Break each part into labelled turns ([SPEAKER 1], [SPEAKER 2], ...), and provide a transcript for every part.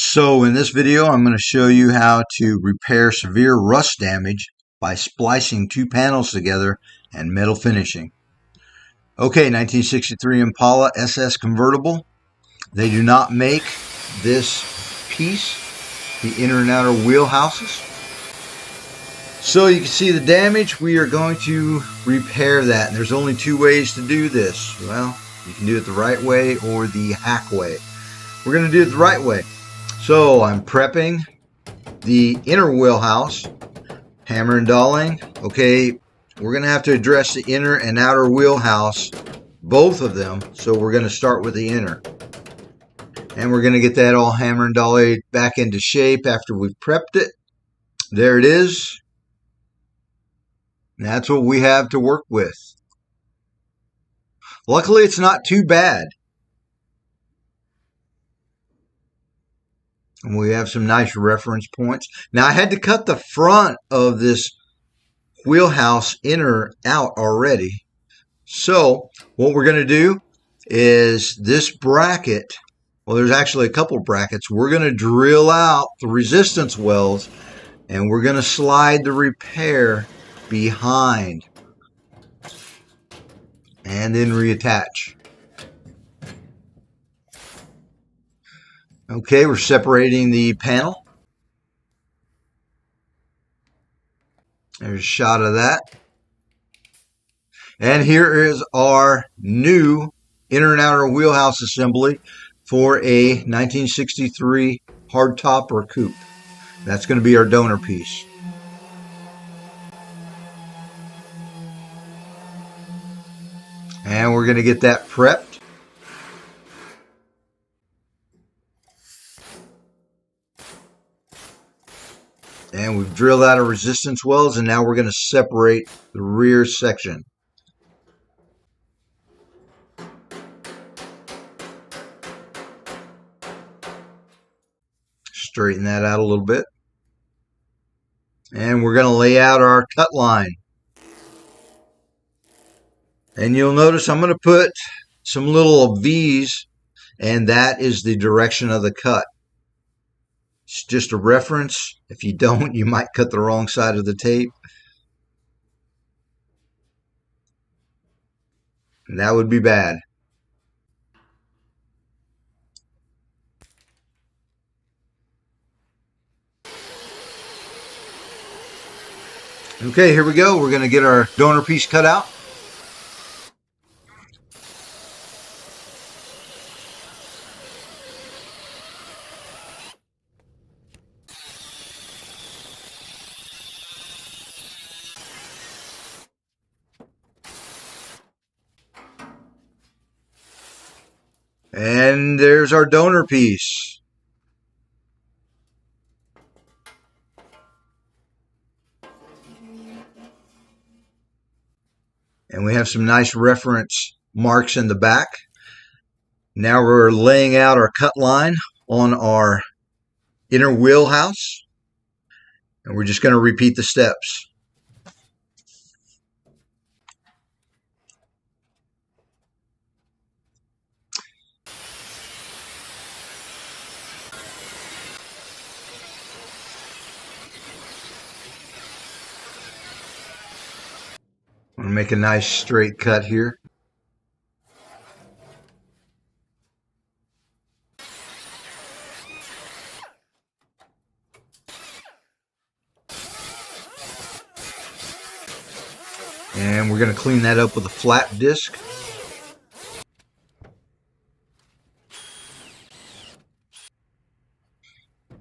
[SPEAKER 1] So in this video, I'm going to show you how to repair severe rust damage by splicing two panels together and metal finishing. Okay, 1963 Impala SS convertible. They do not make this piece, the inner and outer wheel houses. So you can see the damage. We are going to repair that. And there's only two ways to do this. Well, you can do it the right way or the hack way. We're going to do it the right way. So I'm prepping the inner wheelhouse, hammer and dolling. Okay, we're going to have to address the inner and outer wheelhouse, both of them. So we're going to start with the inner. And we're going to get that all hammer and dolly back into shape after we've prepped it. There it is. And that's what we have to work with. Luckily, it's not too bad. And we have some nice reference points. Now, I had to cut the front of this wheelhouse inner out already. So what we're going to do is this bracket, well, there's actually a couple brackets. We're going to drill out the resistance welds and we're going to slide the repair behind and then reattach. Okay, we're separating the panel. There's a shot of that. And here is our new inner and outer wheelhouse assembly for a 1963 hardtop or coupe. That's going to be our donor piece. And we're going to get that prepped. And we've drilled out our resistance welds, and now we're going to separate the rear section. Straighten that out a little bit. And we're going to lay out our cut line. And you'll notice I'm going to put some little V's, and that is the direction of the cut. It's just a reference. If you don't, you might cut the wrong side of the tape. And that would be bad. Okay, here we go. We're going to get our donor piece cut out. And there's our donor piece. And we have some nice reference marks in the back. Now we're laying out our cut line on our inner wheelhouse. And we're just going to repeat the steps. I'm going to make a nice straight cut here. And we're going to clean that up with a flat disc.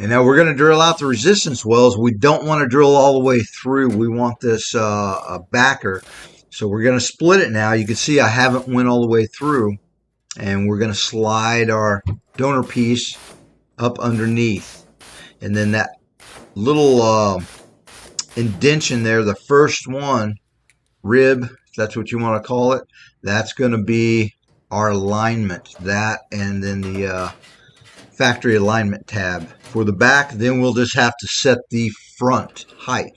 [SPEAKER 1] And now we're going to drill out the resistance welds. We don't want to drill all the way through. We want this a backer. So we're going to split it now. You can see I haven't went all the way through. And we're going to slide our donor piece up underneath. And then that little indention there, the first one, rib, if that's what you want to call it, that's going to be our alignment. That and then the factory alignment tab. For the back, then we'll just have to set the front height.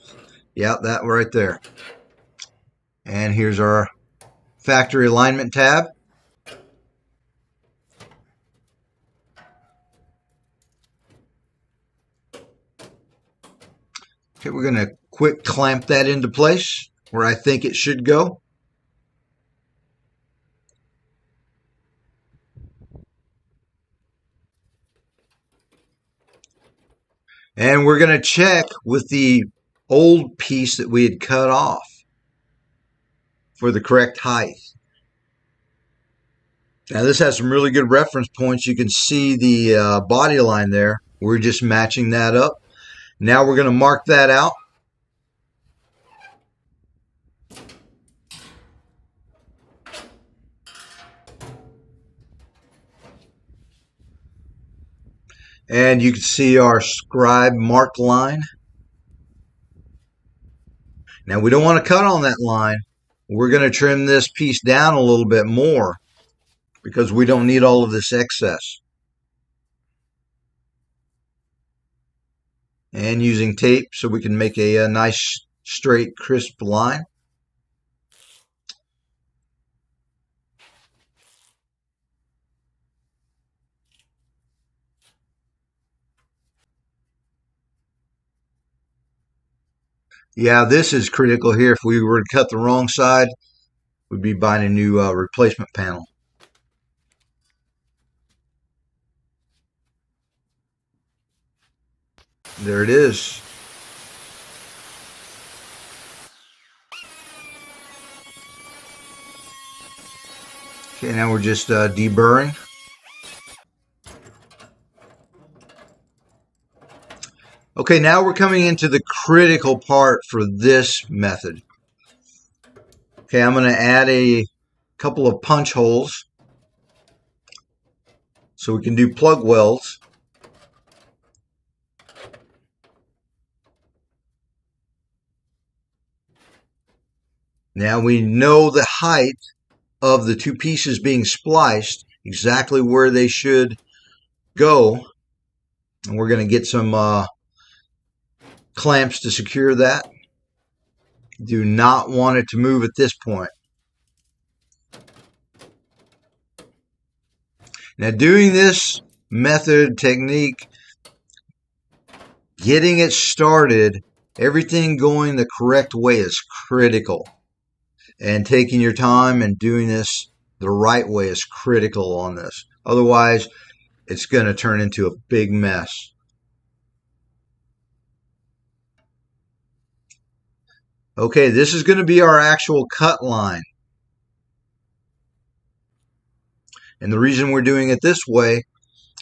[SPEAKER 1] Yeah, that right there. And here's our factory alignment tab. Okay, we're going to quick clamp that into place where I think it should go. And we're going to check with the old piece that we had cut off for the correct height. Now this has some really good reference points. You can see the body line there. We're just matching that up. Now we're going to mark that out. And you can see our scribe mark line. Now we don't want to cut on that line. We're going to trim this piece down a little bit more because we don't need all of this excess. And using tape so we can make a nice straight crisp line. Yeah, this is critical here. If we were to cut the wrong side, we'd be buying a new replacement panel. There it is. Okay, now we're just deburring. Okay, now we're coming into the critical part for this method. Okay, I'm going to add a couple of punch holes so we can do plug welds. Now we know the height of the two pieces being spliced, exactly where they should go. And we're going to get some clamps to secure that. Do not want it to move at this point. Now doing this method technique, getting it started, everything going the correct way is critical. And taking your time and doing this the right way is critical on this. Otherwise, it's going to turn into a big mess. Okay, this is going to be our actual cut line. And the reason we're doing it this way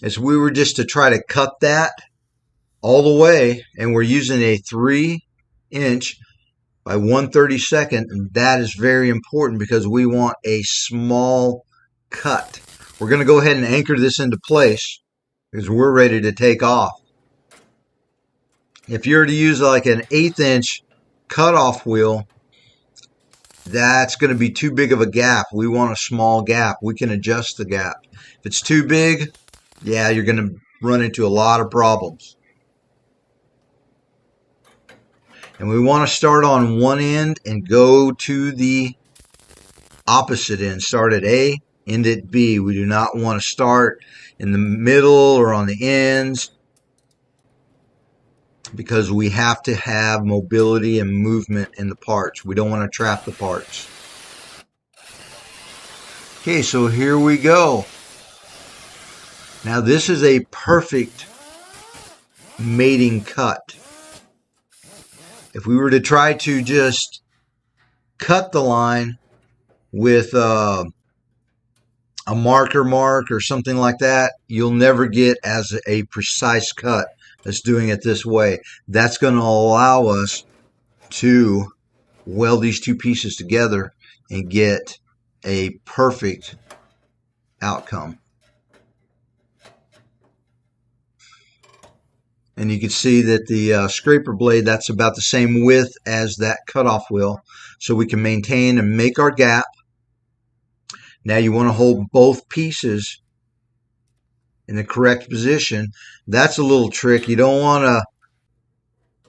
[SPEAKER 1] is we were just to try to cut that all the way, and we're using a 3-inch by 1/32, and that is very important because we want a small cut. We're going to go ahead and anchor this into place because we're ready to take off. If you're to use like an 1/8-inch cutoff wheel, that's going to be too big of a gap. We want a small gap. We can adjust the gap. If it's too big, yeah, you're going to run into a lot of problems. And we want to start on one end and go to the opposite end. Start at A, end at B. We do not want to start in the middle or on the ends because we have to have mobility and movement in the parts. We don't want to trap the parts. Okay, so here we go. Now this is a perfect mating cut. If we were to try to just cut the line with a marker mark or something like that, you'll never get as a precise cut as doing it this way. That's going to allow us to weld these two pieces together and get a perfect outcome. And you can see that the scraper blade, that's about the same width as that cutoff wheel. So we can maintain and make our gap. Now you want to hold both pieces in the correct position. That's a little trick. You don't want to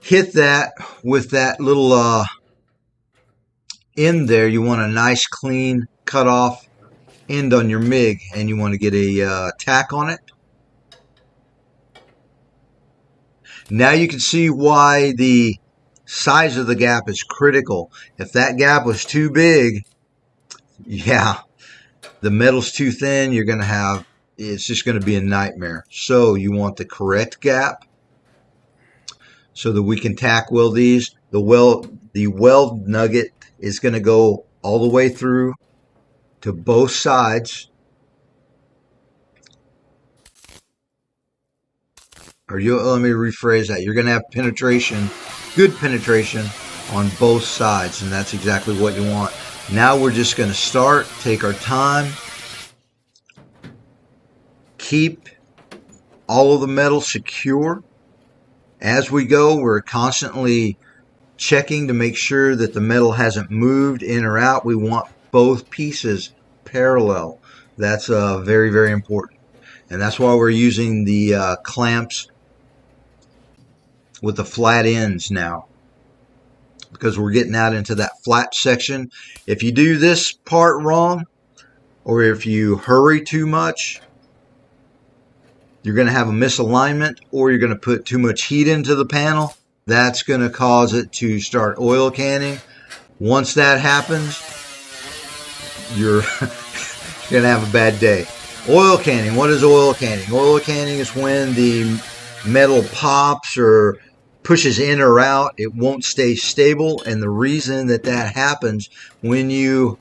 [SPEAKER 1] hit that with that little end there. You want a nice clean cutoff end on your MIG, and you want to get a tack on it. Now you can see why the Size of the gap is critical. If that gap was too big, yeah, the metal's too thin, you're going to have, it's just going to be a nightmare. So you want the correct gap so that we can tack weld these. The weld nugget is going to go all the way through to both sides. Let me rephrase that. You're going to have penetration, good penetration on both sides, and that's exactly what you want. Now we're just going to start, take our time, keep all of the metal secure. As we go, we're constantly checking to make sure that the metal hasn't moved in or out. We want both pieces parallel. That's very, very important. And that's why we're using the clamps with the flat ends now, because we're getting out into that flat section. If you do this part wrong, or if you hurry too much, you're going to have a misalignment, or you're going to put too much heat into the panel. That's going to cause it to start oil canning. Once that happens, you're going to have a bad day. Oil canning. What is oil canning? Oil canning is when the metal pops or pushes in or out. It won't stay stable, and the reason that that happens, when you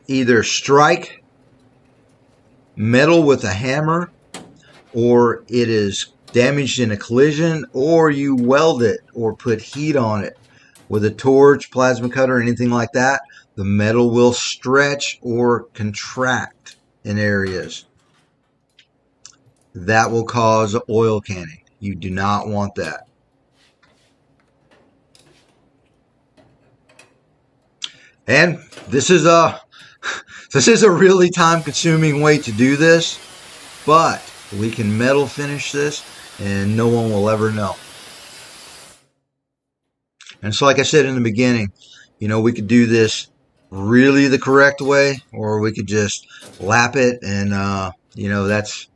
[SPEAKER 1] either strike metal with a hammer, or it is damaged in a collision, or you weld it or put heat on it with a torch, plasma cutter, anything like that, the metal will stretch or contract in areas. That will cause oil canning. You do not want that. And this is a really time-consuming way to do this, but we can metal finish this and no one will ever know. And so, like I said in the beginning, we could do this really the correct way, or we could just lap it, and that's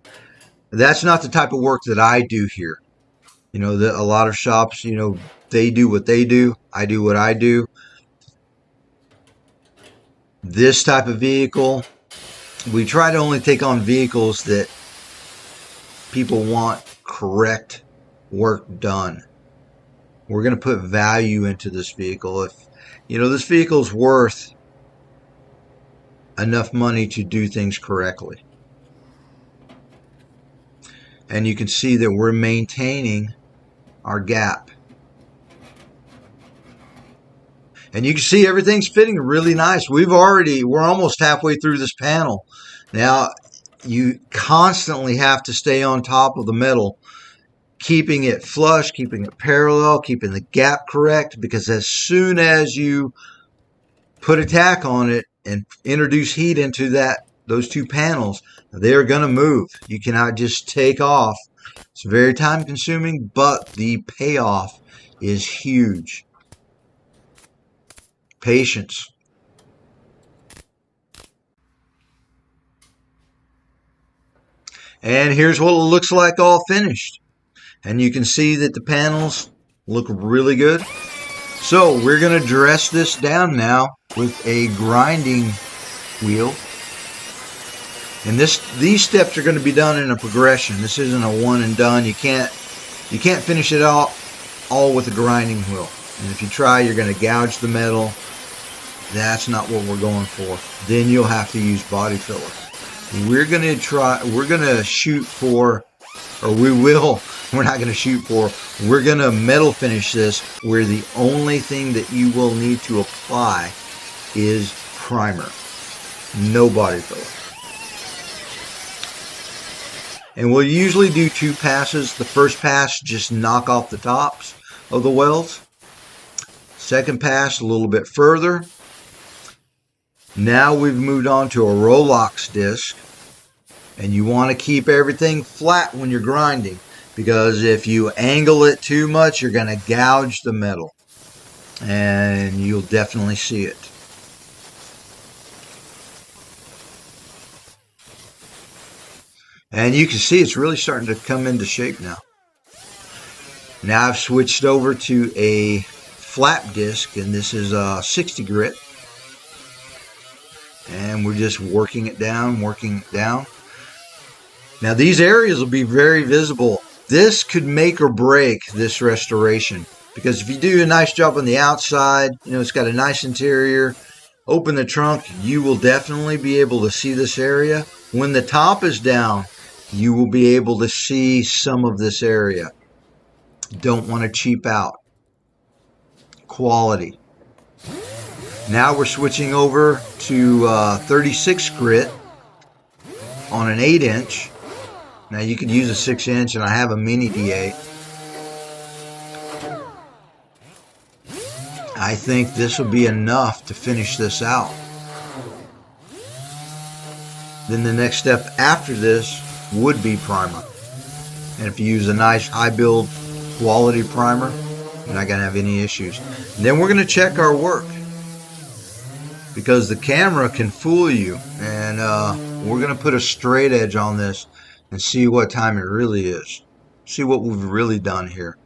[SPEAKER 1] not the type of work that I do here. A lot of shops, they do what they do. I do what I do. This type of vehicle, we try to only take on vehicles that people want correct work done. We're going to put value into this vehicle. If this vehicle's worth enough money to do things correctly. And you can see that we're maintaining our gap. And you can see everything's fitting really nice. We're almost halfway through this panel. Now, you constantly have to stay on top of the metal, keeping it flush, keeping it parallel, keeping the gap correct, because as soon as you put a tack on it and introduce heat into those two panels, they're going to move. You cannot just take off. It's very time consuming, but the payoff is huge. Patience. And here's what it looks like all finished. And you can see that the panels look really good. So we're going to dress this down now with a grinding wheel. And these steps are going to be done in a progression. This isn't a one and done. You can't finish it all with a grinding wheel. And if you try, you're going to gouge the metal. That's not what we're going for. Then you'll have to use body filler. We're going to shoot for, or we will, we're not going to shoot for, we're going to metal finish this where the only thing that you will need to apply is primer. No body filler. And we'll usually do 2 passes. The first pass, just knock off the tops of the welds. Second pass, a little bit further. Now we've moved on to a Rowlett disc. And you want to keep everything flat when you're grinding, because if you angle it too much, you're going to gouge the metal. And you'll definitely see it. And you can see it's really starting to come into shape now. Now I've switched over to a flap disc, and this is a 60 grit. And we're just working it down, working it down. Now these areas will be very visible. This could make or break this restoration, because if you do a nice job on the outside, it's got a nice interior, open the trunk, you will definitely be able to see this area. When the top is down, you will be able to see some of this area. Don't want to cheap out. Quality. Now we're switching over to 36 grit on an 8-inch. Now you could use a 6-inch, and I have a mini D.I.Y. I think this will be enough to finish this out. Then the next step after this would be primer. And if you use a nice high build quality primer, you're not going to have any issues. And then we're going to check our work, because the camera can fool you. And we're going to put a straight edge on this and see what time it really is. See what we've really done here.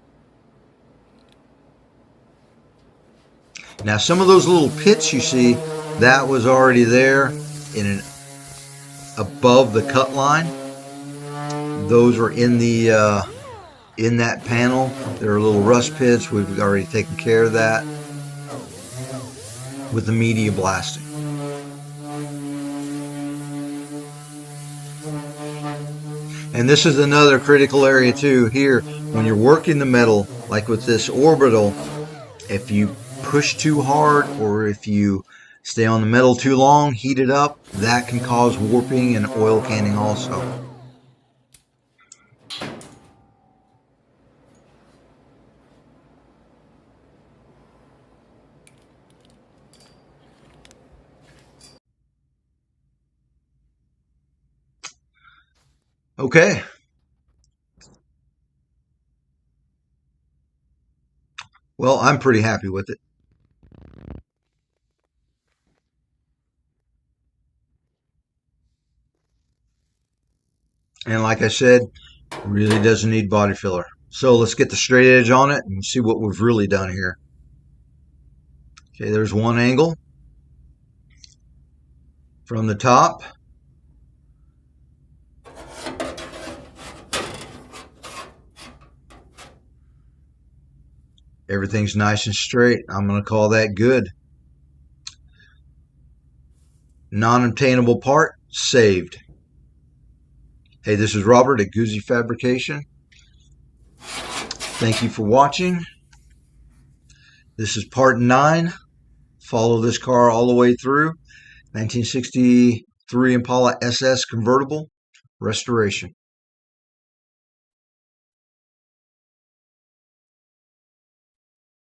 [SPEAKER 1] Now some of those little pits you see, that was already there above the cut line. Those were in that panel. There are little rust pits. We've already taken care of that with the media blasting. And this is another critical area too. Here, when you're working the metal, like with this orbital, if you push too hard or if you stay on the metal too long, heat it up, that can cause warping and oil canning also. Okay. Well, I'm pretty happy with it. And like I said, really doesn't need body filler. So let's get the straight edge on it and see what we've really done here. Okay, there's one angle from the top. Everything's nice and straight. I'm going to call that good. Non-obtainable part saved. Hey, this is Robert at Guzzi Fabrication. Thank you for watching. This is part 9. Follow this car all the way through. 1963 Impala SS convertible restoration.